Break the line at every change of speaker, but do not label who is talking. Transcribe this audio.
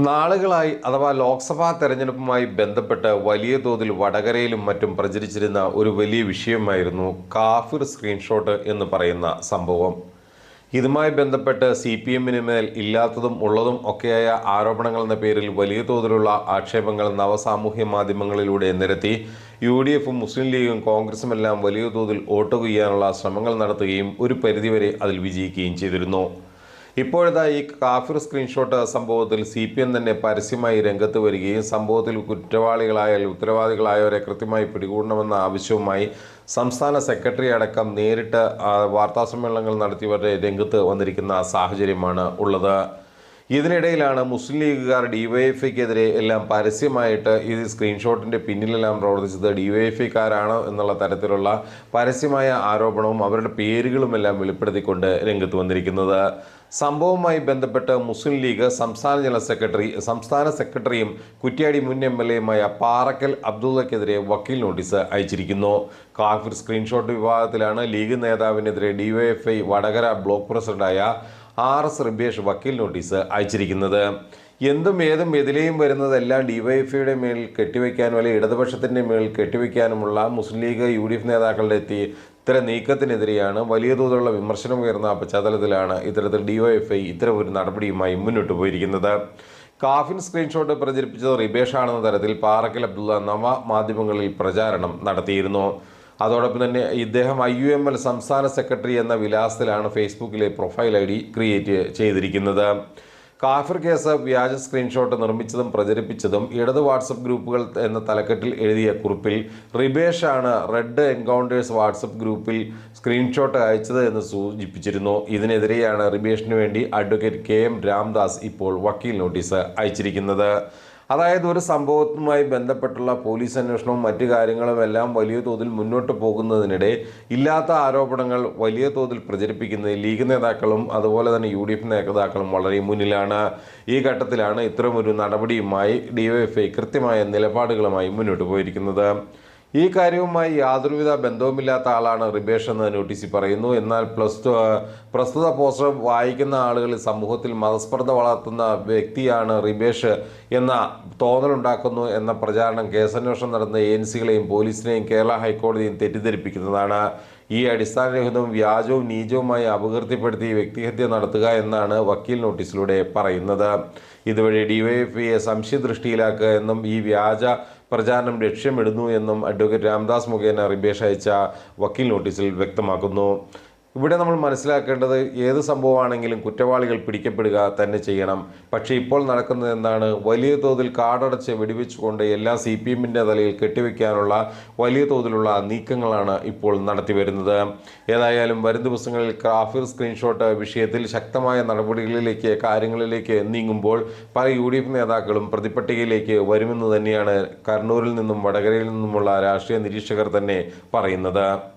നാളുകളായി അഥവാ ലോക്സഭാ തെരഞ്ഞെടുപ്പുമായി ബന്ധപ്പെട്ട് വലിയ തോതിൽ വടകരയിലും മറ്റും പ്രചരിച്ചിരുന്ന ഒരു വലിയ വിഷയമായിരുന്നു കാഫിർ സ്ക്രീൻഷോട്ട് എന്ന് പറയുന്ന സംഭവം. ഇതുമായി ബന്ധപ്പെട്ട് CPM-ന് മേൽ ഇല്ലാത്തതും ഉള്ളതും ഒക്കെയായ ആരോപണങ്ങൾ എന്ന പേരിൽ വലിയ തോതിലുള്ള ആക്ഷേപങ്ങൾ നവസാമൂഹ്യ മാധ്യമങ്ങളിലൂടെ നിരത്തി UDF-ഉം മുസ്ലിം ലീഗും കോൺഗ്രസുമെല്ലാം വലിയ തോതിൽ വോട്ട് ചെയ്യാനുള്ള ശ്രമങ്ങൾ നടത്തുകയും ഒരു പരിധിവരെ അതിൽ വിജയിക്കുകയും ചെയ്തിരുന്നു. ഇപ്പോഴത്തെ ഈ കാഫിർ സ്ക്രീൻഷോട്ട് സംഭവത്തിൽ CPM തന്നെ പരസ്യമായി രംഗത്ത് വരികയും സംഭവത്തിൽ കുറ്റവാളികളായാൽ ഉത്തരവാദികളായവരെ കൃത്യമായി പിടികൂടണമെന്ന ആവശ്യവുമായി സംസ്ഥാന സെക്രട്ടറി അടക്കം നേരിട്ട് വാർത്താസമ്മേളനങ്ങൾ നടത്തിയവരുടെ രംഗത്ത് വന്നിരിക്കുന്ന സാഹചര്യമാണ് ഉള്ളത്. ഇതിനിടയിലാണ് മുസ്ലിം ലീഗുകാർ DYFIക്കെതിരെ എല്ലാം പരസ്യമായിട്ട് ഈ സ്ക്രീൻഷോട്ടിൻ്റെ പിന്നിലെല്ലാം പ്രവർത്തിച്ചത് DYFIക്കാരാണ് എന്നുള്ള തരത്തിലുള്ള പരസ്യമായ ആരോപണവും അവരുടെ പേരുകളുമെല്ലാം വെളിപ്പെടുത്തിക്കൊണ്ട് രംഗത്ത് വന്നിരിക്കുന്നത്. സംഭവവുമായി ബന്ധപ്പെട്ട് മുസ്ലിം ലീഗ് സംസ്ഥാന സെക്രട്ടറിയും കുറ്റ്യാടി മുൻ MLA-യുമായ പാറക്കൽ അബ്ദുള്ളക്കെതിരെ വക്കീൽ നോട്ടീസ് അയച്ചിരിക്കുന്നു. കാഫിർ സ്ക്രീൻഷോട്ട് വിവാദത്തിലാണ് ലീഗ് നേതാവിനെതിരെ DYFI വടകര ബ്ലോക്ക് പ്രസിഡന്റായ RS റിബേഷ് വക്കീൽ നോട്ടീസ് അയച്ചിരിക്കുന്നത്. എന്തും ഏതും എതിലെയും വരുന്നതെല്ലാം DYFIയുടെ മേൽ കെട്ടിവെക്കാനും അല്ലെങ്കിൽ ഇടതുപക്ഷത്തിൻ്റെ മേൽ കെട്ടിവെക്കാനുമുള്ള മുസ്ലിം ലീഗ് UDF നേതാക്കളുടെ ഇത്തരം നീക്കത്തിനെതിരെയാണ് വലിയ തോതിലുള്ള വിമർശനം ഉയർന്ന പശ്ചാത്തലത്തിലാണ് ഇത്തരത്തിൽ DYFI ഇത്തരം ഒരു നടപടിയുമായി മുന്നോട്ട് പോയിരിക്കുന്നത്. കാഫിർ സ്ക്രീൻഷോട്ട് പ്രചരിപ്പിച്ചത് റിബേഷാണെന്ന തരത്തിൽ പാറക്കൽ അബ്ദുള്ള നവ മാധ്യമങ്ങളിൽ പ്രചാരണം നടത്തിയിരുന്നു. അതോടൊപ്പം തന്നെ ഇദ്ദേഹം IUML സംസ്ഥാന സെക്രട്ടറി എന്ന വിലാസത്തിലാണ് ഫേസ്ബുക്കിലെ പ്രൊഫൈൽ ID ക്രിയേറ്റ് ചെയ്തിരിക്കുന്നത്. കാഫിർ കേസ് വ്യാജ സ്ക്രീൻഷോട്ട് നിർമ്മിച്ചതും പ്രചരിപ്പിച്ചതും ഇടത് വാട്സപ്പ് ഗ്രൂപ്പുകൾ എന്ന തലക്കെട്ടിൽ എഴുതിയ കുറിപ്പിൽ റിബേഷാണ് റെഡ് എൻകൗണ്ടേഴ്സ് വാട്സപ്പ് ഗ്രൂപ്പിൽ സ്ക്രീൻഷോട്ട് അയച്ചത് എന്ന് സൂചിപ്പിച്ചിരുന്നു. ഇതിനെതിരെയാണ് റിബേഷിന് വേണ്ടി അഡ്വക്കേറ്റ് KM രാംദാസ് ഇപ്പോൾ വക്കീൽ നോട്ടീസ് അയച്ചിരിക്കുന്നത്. അതായത് ഒരു സംഭവവുമായി ബന്ധപ്പെട്ടുള്ള പോലീസ് അന്വേഷണവും മറ്റു കാര്യങ്ങളുമെല്ലാം വലിയ തോതിൽ മുന്നോട്ട് പോകുന്നതിനിടെ ഇല്ലാത്ത ആരോപണങ്ങൾ വലിയ തോതിൽ പ്രചരിപ്പിക്കുന്ന ലീഗ് നേതാക്കളും അതുപോലെ തന്നെ UDF നേതാക്കളും വളരെ മുന്നിലാണ്. ഈ ഘട്ടത്തിലാണ് ഇത്തരമൊരു നടപടിയുമായി DYFI കൃത്യമായ നിലപാടുകളുമായി മുന്നോട്ട് പോയിരിക്കുന്നത്. ഈ കാര്യവുമായി യാതൊരുവിധ ബന്ധവുമില്ലാത്ത ആളാണ് റിബേഷ് എന്ന് നോട്ടീസിൽ പറയുന്നു. എന്നാൽ പ്രസ്തുത പോസ്റ്റർ വായിക്കുന്ന ആളുകളിൽ സമൂഹത്തിൽ മതസ്പർദ്ധ വളർത്തുന്ന വ്യക്തിയാണ് റിബേഷ് എന്ന തോന്നലുണ്ടാക്കുന്നു എന്ന പ്രചാരണം കേസന്വേഷണം നടന്ന ഏജൻസികളെയും പോലീസിനെയും കേരള ഹൈക്കോടതിയും തെറ്റിദ്ധരിപ്പിക്കുന്നതാണ്. ഈ അടിസ്ഥാനരഹിതവും വ്യാജവും നീചവുമായി അപകീർത്തിപ്പെടുത്തി വ്യക്തിഹത്യ നടത്തുക എന്നാണ് വക്കീൽ നോട്ടീസിലൂടെ പറയുന്നത്. ഇതുവഴി DYFIയെ സംശയദൃഷ്ടിയിലാക്കുക എന്നും ഈ വ്യാജ പ്രചാരണം ലക്ഷ്യമിടുന്നു എന്നും അഡ്വക്കേറ്റ് രാംദാസ് മുഖേന റിബേഷ് അയച്ച വക്കീൽ നോട്ടീസിൽ വ്യക്തമാക്കുന്നു. ഇവിടെ നമ്മൾ മനസ്സിലാക്കേണ്ടത് ഏത് സംഭവമാണെങ്കിലും കുറ്റവാളികൾ പിടിക്കപ്പെടുക തന്നെ ചെയ്യണം. പക്ഷേ ഇപ്പോൾ നടക്കുന്നത് എന്താണ്? വലിയ തോതിൽ കാടടച്ച് വെടിവെച്ചുകൊണ്ട് എല്ലാ CPM-ൻ്റെ തലയിൽ കെട്ടിവെക്കാനുള്ള വലിയ തോതിലുള്ള നീക്കങ്ങളാണ് ഇപ്പോൾ നടത്തി വരുന്നത്. ഏതായാലും വരും ദിവസങ്ങളിൽ കാഫിർ സ്ക്രീൻഷോട്ട് വിഷയത്തിൽ ശക്തമായ നടപടികളിലേക്ക് കാര്യങ്ങളിലേക്ക് നീങ്ങുമ്പോൾ പല UDF നേതാക്കളും പ്രതിപട്ടികയിലേക്ക് വരുമെന്ന് തന്നെയാണ് കണ്ണൂരിൽ നിന്നും വടകരയിൽ നിന്നുമുള്ള രാഷ്ട്രീയ നിരീക്ഷകർ തന്നെ പറയുന്നത്.